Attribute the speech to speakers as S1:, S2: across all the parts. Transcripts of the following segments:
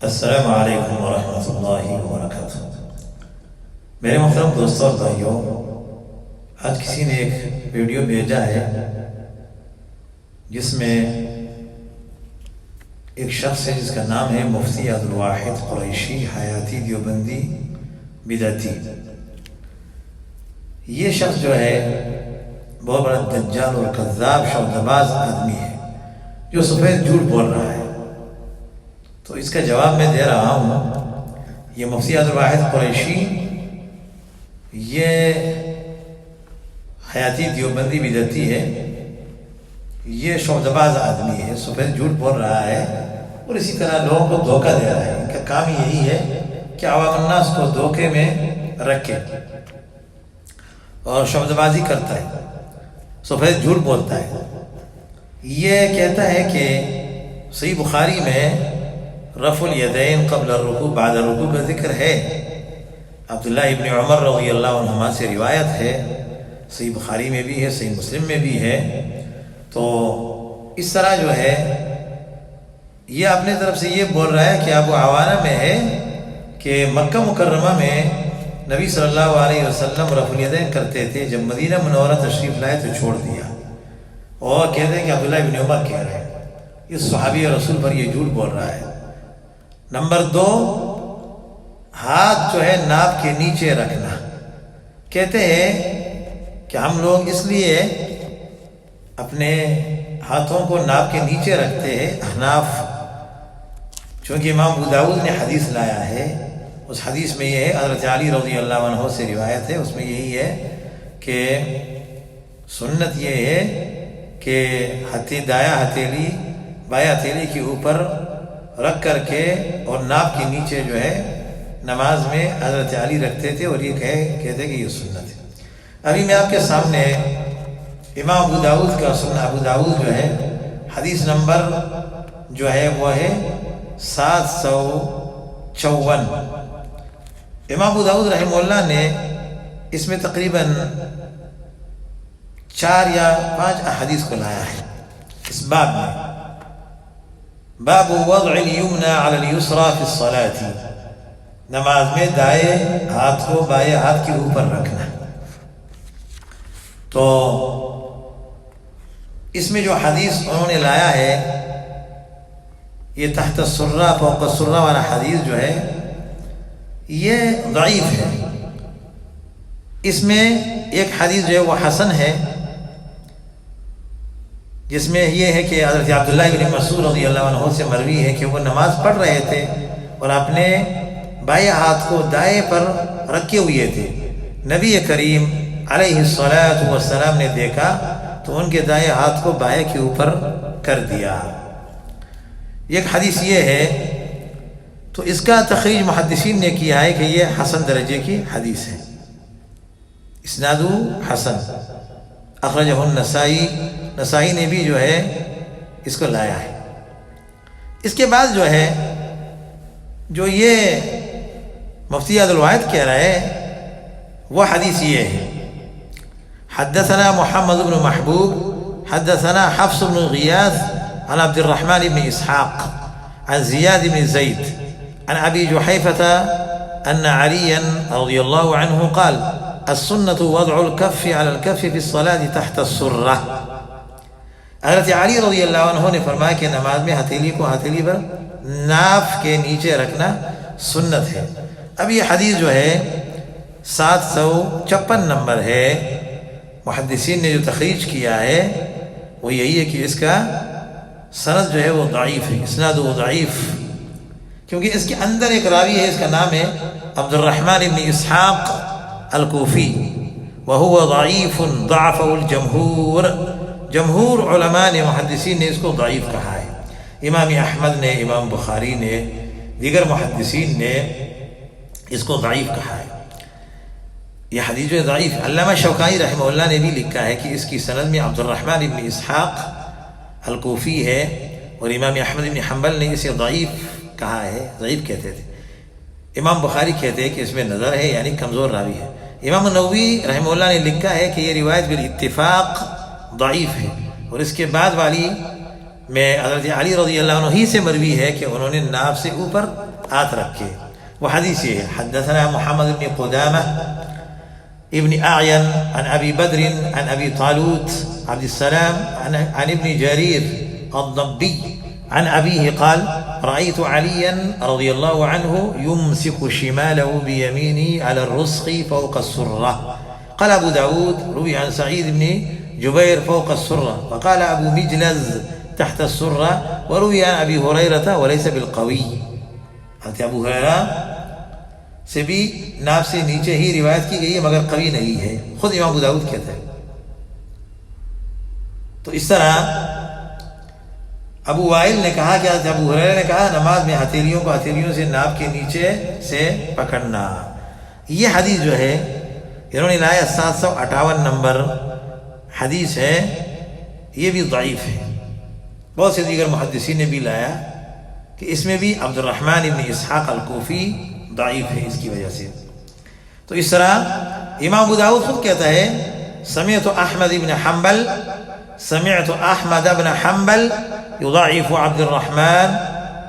S1: السلام علیکم ورحمۃ اللہ وبرکاتہ۔ میرے محترم دوستوں اور بھائیوں، آج کسی نے ایک ویڈیو بھیجا ہے جس میں ایک شخص ہے جس کا نام ہے مفتی عبدالواحد قریشی حیاتی دیوبندی بدعتی۔ یہ شخص جو ہے بہت بڑا دجال اور کذاب شودباز آدمی ہے جو سفید جھوٹ بول رہا ہے۔ تو اس کا جواب میں دے رہا ہوں۔ یہ مفتی عبدالواحد قریشی یہ حیاتی دیوبندی بدعتی ہے، یہ شودباز آدمی ہے، سفید جھوٹ بول رہا ہے اور اسی طرح لوگوں کو دھوکہ دے رہا ہے۔ ان کا کام یہی ہے کہ عوام الناس کو دھوکے میں رکھے اور شودبازی کرتا ہے، سفید جھوٹ بولتا ہے۔ یہ کہتا ہے کہ صحیح بخاری میں رفع الیدین قبل الرکوع بعد الرکوع کا ذکر ہے، عبداللہ ابن عمر رضی اللہ عنہما سے روایت ہے، صحیح بخاری میں بھی ہے، صحیح مسلم میں بھی ہے۔ تو اس طرح جو ہے یہ اپنے طرف سے یہ بول رہا ہے کہ ابو عوانہ میں ہے کہ مکہ مکرمہ میں نبی صلی اللہ علیہ وسلم رفع الیدین کرتے تھے، جب مدینہ منورہ تشریف لائے تو چھوڑ دیا، اور کہتے ہیں کہ عبداللہ ابن عمر کہہ رہے ہیں۔ اس صحابی رسول پر یہ جھوٹ بول رہا ہے۔ نمبر 2، ہاتھ جو ہے ناپ کے نیچے رکھنا۔ کہتے ہیں کہ ہم لوگ اس لیے اپنے ہاتھوں کو ناپ کے نیچے رکھتے ہیں، احناف، چونکہ امام ابو داؤد نے حدیث لایا ہے۔ اس حدیث میں یہ ہے، حضرت علی رضی اللہ عنہ سے روایت ہے، اس میں یہی ہے کہ سنت یہ ہے کہ دایاں ہتھیلی بایاں ہتھیلی کے اوپر رکھ کر کے اور ناپ کے نیچے جو ہے نماز میں حضرت علی رکھتے تھے، اور یہ کہتے کہ یہ سنت ہے۔ ابھی میں آپ کے سامنے امام ابو داؤد کا سنن ابو داؤد جو ہے حدیث نمبر جو ہے وہ ہے 754۔ امام ابو داؤد رحمہ اللہ نے اس میں تقریباً 4 یا 5 احادیث کو لایا ہے اس باب میں۔ باب وضع الیمنى علی الیسری فی الصلاة، نماز میں دائیں ہاتھ کو بائیں ہاتھ کے اوپر رکھنا۔ تو اس میں جو حدیث انہوں نے لایا ہے یہ تحت السرہ فوق السرہ والا حدیث جو ہے یہ ضعیف ہے۔ اس میں ایک حدیث جو ہے وہ حسن ہے، جس میں یہ ہے کہ حضرت عبداللہ بن مسعود رضی اللہ عنہ سے مروی ہے کہ وہ نماز پڑھ رہے تھے اور اپنے بائیں ہاتھ کو دائیں پر رکھے ہوئے تھے۔ نبی کریم علیہ الصلاۃ والسلام نے دیکھا تو ان کے دائیں ہاتھ کو بائیں کے اوپر کر دیا۔ ایک حدیث یہ ہے، تو اس کا تخریج محدثین نے کیا ہے کہ یہ حسن درجے کی حدیث ہے، اسناد حسن، اخرجہ النسائی، نسائی نے بھی جو ہے اس کو لایا ہے۔ اس کے بعد جو ہے جو یہ مفتی عبدالواحد کہہ رہے ہیں وہ حدیث یہ ہے، حدثنا محمد بن محبوب حدثنا حفص بن غیاث عن عبد الرحمن بن اسحاق عن زیاد بن زید عن ابی جحیفة ان علیا رضی اللہ عنہ قال السنة وضع الكف على الكف في الصلاة تحت السرة۔ حضرت علی رضی اللہ عنہ نے فرمایا کہ نماز میں ہتھیلی کو ہتھیلی پر ناف کے نیچے رکھنا سنت ہے۔ اب یہ حدیث جو ہے 756 نمبر ہے، محدثین نے جو تخریج کیا ہے وہ یہی ہے کہ اس کا سند جو ہے وہ ضعیف ہے، اسناد وہ ضعیف، کیونکہ اس کے اندر ایک راوی ہے، اس کا نام ہے عبد الرحمن بن اسحاق الکوفی، وهو ضعیف ضعفه الجمہور، جمہور علماء نے محدثین نے اس کو ضعیف کہا ہے۔ امام احمد نے، امام بخاری نے، دیگر محدثین نے اس کو ضعیف کہا ہے۔ یہ حدیث جو ضعیف ہے، علامہ شوکانی رحمہ اللہ نے بھی لکھا ہے کہ اس کی سند میں عبد الرحمن بن اسحاق الکوفی ہے، اور امام احمد بن حنبل نے اسے ضعیف کہا ہے، ضعیف کہتے تھے۔ امام بخاری کہتے ہیں کہ اس میں نظر ہے، یعنی کمزور راوی ہے۔ امام نووی رحمہ اللہ نے لکھا ہے کہ یہ روایت بالاتفاق ضعیف ہے، اور اس کے بعد والی میں حضرت علی رضی اللہ عنہ ہی سے مروی ہے کہ انہوں نے ناف سے اوپر ہاتھ رکھ کے. وہ حدیث یہ ہے: حدثنا محمد بن قدامہ ابن أعين عن أبي بدر عن أبي طالوت عبد السلام عن ابن جرير الضبي عن أبيه قال: رأيت عليا رضي الله عنه يمسك شماله بيمينه على الرسخ فوق السرة. قال أبو داود: روي عن سعيد بن جبير فوق السرة. وقال أبو مجلز: تحت السرة. وروي عن أبي هريرة وليس بالقوي. حضرت ابو ہریرہ سے بھی ناف سے نیچے ہی روایت کی گئی ہے مگر قوی نہیں ہے. خود امام ابو داؤد کہتا ہے. تو اس طرح ابو وائل نے کہا کہ حضرت ابو ہریرہ نے کہا نماز میں ہتھیلیوں کو ہتھیلیوں سے ناف کے نیچے سے پکڑنا. یہ حدیث جو ہے انہوں نے لایا 758 نمبر حدیث ہے. یہ بھی ضعیف ہے. بہت سے دیگر محدثین نے بھی لایا کہ اس میں بھی عبد الرحمن ابن اسحاق الکوفی ضعیف ہے اس کی وجہ سے. تو اس طرح امام ابو داؤد خود کہتا ہے: سمعت احمد بن حنبل یضاعف عبد الرحمن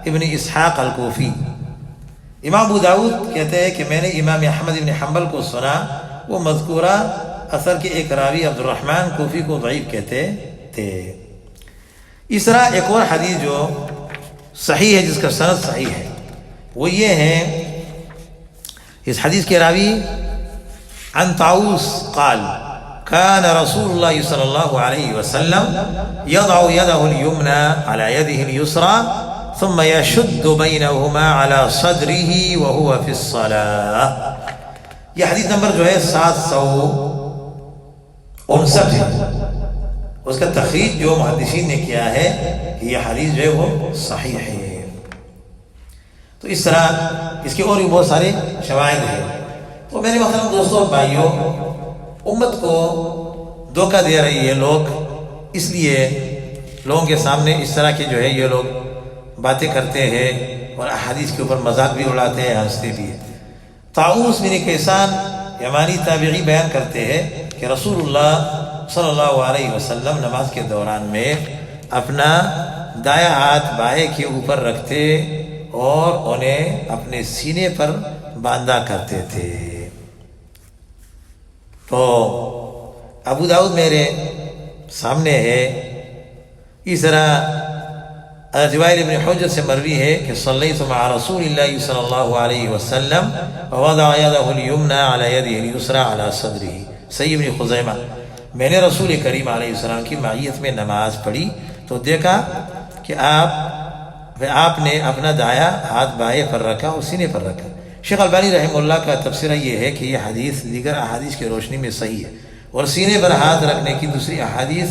S1: ابن اسحاق الکوفی. امام ابو داؤد کہتے ہیں کہ میں نے امام احمد ابن حنبل کو سنا، وہ مذکورہ اثر کے ایک راوی عبد الرحمن کوفی کو ضعیف کہتے تھے. اس طرح ایک اور حدیث جو صحیح ہے، جس کا سند صحیح ہے، وہ یہ ہے، اس حدیث کے راوی عن طاؤوس قال: كان رسول الله صلى الله عليه وسلم يضع يده اليمنى على يده اليسرى ثم يشد بينهما على صدره وهو في الصلاة. یہ حدیث نمبر جو ہے 759 ہے. اس کا تخریج جو محدثین نے کیا ہے کہ یہ حدیث جو ہے وہ صحیح ہے. تو اس طرح اس کے اور بھی بہت سارے شواہد ہیں. تو میرے محترم دوستوں اور بھائیوں، امت کو دھوکہ دے رہی ہے لوگ، اس لیے لوگوں کے سامنے اس طرح کے جو ہے یہ لوگ باتیں کرتے ہیں اور احادیث کے اوپر مذاق بھی اڑاتے ہیں، ہنستے بھی ہیں. طاؤوس بن کیسان یمانی تابعی بیان کرتے ہیں کہ رسول اللہ صلی اللہ علیہ وسلم نماز کے دوران میں اپنا دایاں ہاتھ بائیں کے اوپر رکھتے اور انہیں اپنے سینے پر باندھا کرتے تھے. تو ابو داؤد میرے سامنے ہے. اس طرح جوائر ابن حجر سے مروی ہے کہ صلیت مع رسول اللہ صلی اللہ علیہ وسلم ووضع يده اليمنى على يده اليسرى على صدره. صحیح ابن خزیمہ. میں نے رسول کریم علیہ السلام کی معیت میں نماز پڑھی تو دیکھا کہ آپ نے اپنا دایاں ہاتھ بائیں پر رکھا اور سینے پر رکھا. شیخ البانی رحمہ اللہ کا تفسیرہ یہ ہے کہ یہ حدیث دیگر احادیث کی روشنی میں صحیح ہے اور سینے پر ہاتھ رکھنے کی دوسری احادیث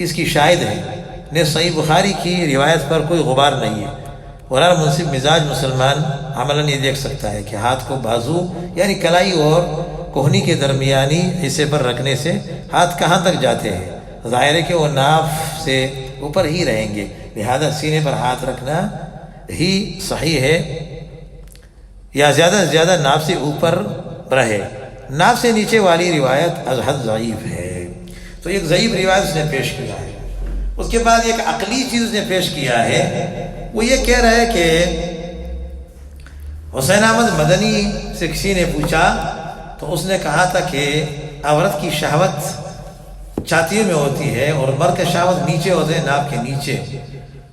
S1: اس کی شاہد ہے. نے صحیح بخاری کی روایت پر کوئی غبار نہیں ہے اور ہر منصف مزاج مسلمان عملاً یہ دیکھ سکتا ہے کہ ہاتھ کو بازو یعنی کلائی اور کوہنی کے درمیانی حصے پر رکھنے سے ہاتھ کہاں تک جاتے ہیں. ظاہر ہے کہ وہ ناف سے اوپر ہی رہیں گے، لہذا سینے پر ہاتھ رکھنا ہی صحیح ہے، یا زیادہ سے زیادہ ناف سے اوپر رہے. ناف سے نیچے والی روایت از حد ضعیف ہے. تو ایک ضعیف روایت اس نے پیش کیا ہے. اس کے بعد ایک عقلی چیز اس نے پیش کیا ہے، وہ یہ کہہ رہا ہے کہ حسین احمد مدنی سے کسی نے پوچھا تو اس نے کہا تھا کہ عورت کی شہوت چھاتیوں میں ہوتی ہے اور مرد کا شہوت نیچے ہوتے ہیں، ناف کے نیچے.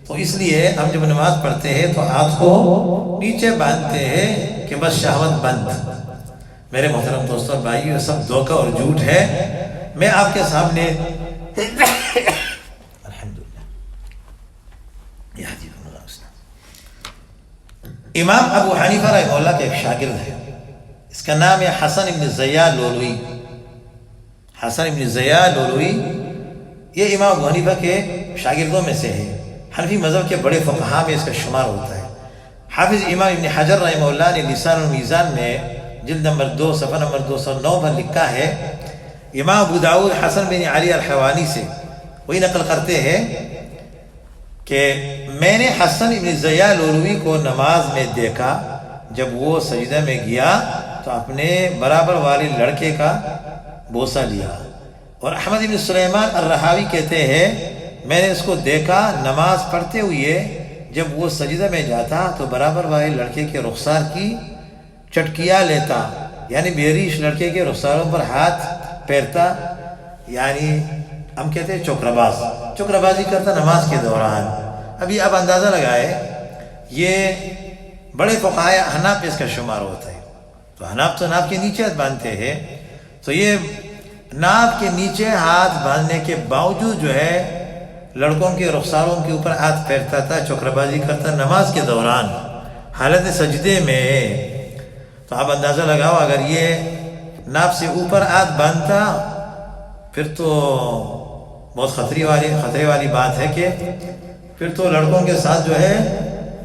S1: تو اس لیے ہم جب نماز پڑھتے ہیں تو ہاتھ کو نیچے باندھتے ہیں کہ بس شہوت بند. میرے محترم دوستوں اور بھائیو، سب دھوکہ اور جھوٹ ہے. میں آپ کے سامنے امام ابو حنیفہ رحمہ اللہ کے ایک شاگرد ہے، اس کا نام ہے حسن ابن زیاد لولوی. حسن ابن زیاد لولوی یہ امام ابو حنیفہ کے شاگردوں میں سے ہے. حنفی مذہب کے بڑے فقہاء میں اس کا شمار ہوتا ہے. حافظ امام ابن حجر رحمہ اللہ نے لسان المیزان میں جلد نمبر 2 صفحہ نمبر 209 پر لکھا ہے، امام ابو داؤد حسن بن علی الحوانی سے وہی نقل کرتے ہیں کہ میں نے حسن ابن زیاد لولوی کو نماز میں دیکھا، جب وہ سجدہ میں گیا تو اپنے برابر والے لڑکے کا بوسہ لیا. اور احمد ابن سلیمان الرہاوی کہتے ہیں میں نے اس کو دیکھا نماز پڑھتے ہوئے جب وہ سجدہ میں جاتا تو برابر والے لڑکے کے رخسار کی چٹکیاں لیتا، یعنی بیریش لڑکے کے رخساروں پر ہاتھ پھیرتا، یعنی ہم کہتے ہیں چوکرا بازی کرتا نماز کے دوران۔ ابھی آپ اندازہ لگائے، یہ بڑے فقہائے حناف اس کا شمار ہوتا ہے، تو حناف تو ناف کے نیچے ہاتھ باندھتے ہیں، تو یہ ناف کے نیچے ہاتھ باندھنے کے باوجود جو ہے لڑکوں کے رخساروں کے اوپر ہاتھ پھیرتا تھا، چوکرا بازی کرتا نماز کے دوران حالت سجدے میں۔ تو آپ اندازہ لگاؤ، اگر یہ ناف سے اوپر ہاتھ باندھتا پھر تو بہت خطرے والی بات ہے کہ پھر تو لڑکوں کے ساتھ جو ہے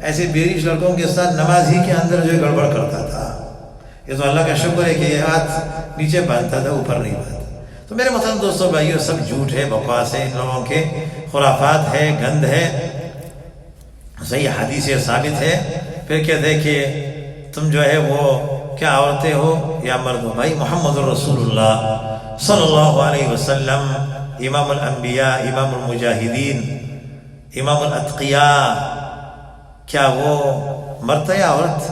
S1: ایسے بیریش لڑکوں کے ساتھ نماز ہی کے اندر جو ہے گڑبڑ کرتا تھا۔ یہ تو اللہ کا شکر ہے کہ یہ ہاتھ نیچے باندھتا تھا، اوپر نہیں باندھتا۔ تو میرے محترم دوستو بھائیو، سب جھوٹ ہے، بکواس ہے، ان لوگوں کے خرافات ہے، گند ہے، صحیح حدیث سے ثابت ہے۔ پھر کہتے ہیں کہ تم جو ہے وہ کیا عورتیں ہو یا مرد ہو؟ بھائی محمد رسول اللہ صلی اللہ علیہ وسلم امام الانبیاء، امام المجاہدین، امام الاتقیاء، کیا وہ مرد ہے یا عورت؟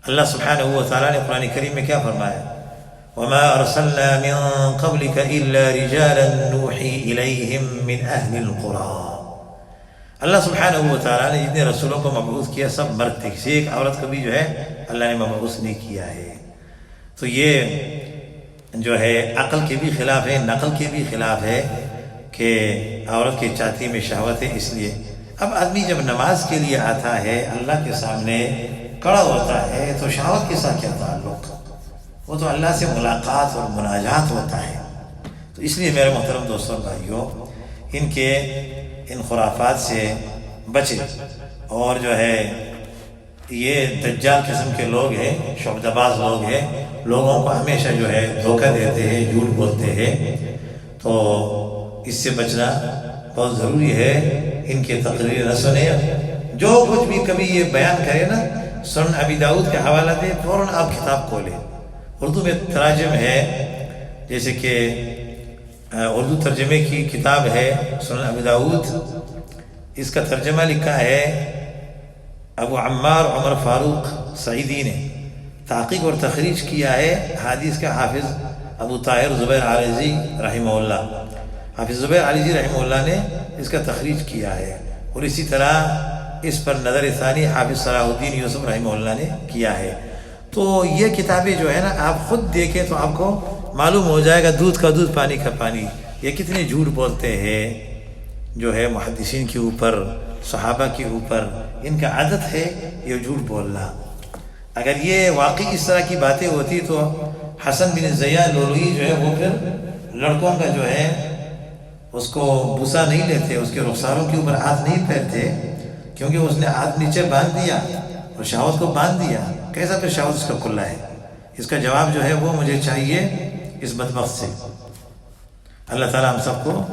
S1: اللہ سبحانہ وتعالی نے قرآن کریم میں کیا فرمایا؟ وَمَا أَرْسَلْنَا مِن قَبْلِكَ إِلَّا رِجَالًا نُوحِي إِلَيْهِمْ مِنْ أَهْلِ الْقُرَىٰ۔ اللہ سبحانہ وتعالی نے جتنے رسولوں کو مبعوث کیا سب مرد تھے، کسی ایک عورت کو بھی جو ہے اللہ نے مبعوث نہیں کیا ہے۔ تو یہ جو ہے عقل کے بھی خلاف ہے، نقل کے بھی خلاف ہے کہ عورت کے چھاتی میں شہوت ہے۔ اس لیے اب آدمی جب نماز کے لیے آتا ہے، اللہ کے سامنے کھڑا ہوتا ہے، تو شہوت کے ساتھ کیا تعلق؟ وہ تو اللہ سے ملاقات اور مناجات ہوتا ہے۔ تو اس لیے میرے محترم دوستوں بھائیوں، ان خرافات سے بچے، اور جو ہے یہ دجال قسم کے لوگ ہیں، شعبدہ باز لوگ ہیں، لوگوں کو ہمیشہ جو ہے دھوکہ دیتے ہیں، جھوٹ بولتے ہیں، تو اس سے بچنا بہت ضروری ہے۔ ان کی تقریر نہ سنیں، جو کچھ بھی کبھی یہ بیان کرے نا، سنن ابی داؤد کے حوالہ دے، فوراً آپ کتاب کھولیں۔ اردو میں تراجم ہے، جیسے کہ اردو ترجمے کی کتاب ہے سنن ابی داؤد، اس کا ترجمہ لکھا ہے ابو عمار عمر فاروق سعیدی نے، تحقیق اور تخریج کیا ہے حدیث کا حافظ ابو طاہر زبیر علیزی رحمہ اللہ۔ حافظ زبیر علیزی رحمہ اللہ نے اس کا تخریج کیا ہے، اور اسی طرح اس پر نظر ثانی حافظ صلاح الدین یوسف رحمہ اللہ نے کیا ہے۔ تو یہ کتابیں جو ہے نا، آپ خود دیکھیں تو آپ کو معلوم ہو جائے گا، دودھ کا دودھ پانی کا پانی، یہ کتنے جھوٹ بولتے ہیں جو ہے محدثین کے اوپر، صحابہ کے اوپر۔ ان کا عادت ہے یہ جھوٹ بولنا۔ اگر یہ واقعی اس طرح کی باتیں ہوتی تو حسن بن زیاد لولوی جو ہے وہ پھر لڑکوں کا جو ہے اس کو بوسا نہیں لیتے، اس کے رخساروں کے اوپر ہاتھ نہیں پھیرتے، کیونکہ اس نے ہاتھ نیچے باندھ دیا اور شہوت کو باندھ دیا۔ کیسا پھر شہوت اس کا کھلا ہے؟ اس کا جواب جو ہے وہ مجھے چاہیے اس بدبخت سے۔ اللہ تعالیٰ ہم سب کو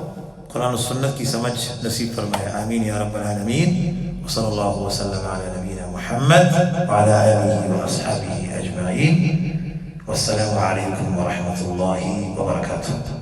S1: قرآن و سنت کی سمجھ نصیب فرمائے، آمین یا رب العالمین۔ وصلی اللہ وسلم علی نبینا محمد وعلی آلہ واصحابہ اجمعین، والسلام علیکم ورحمۃ اللہ وبرکاتہ۔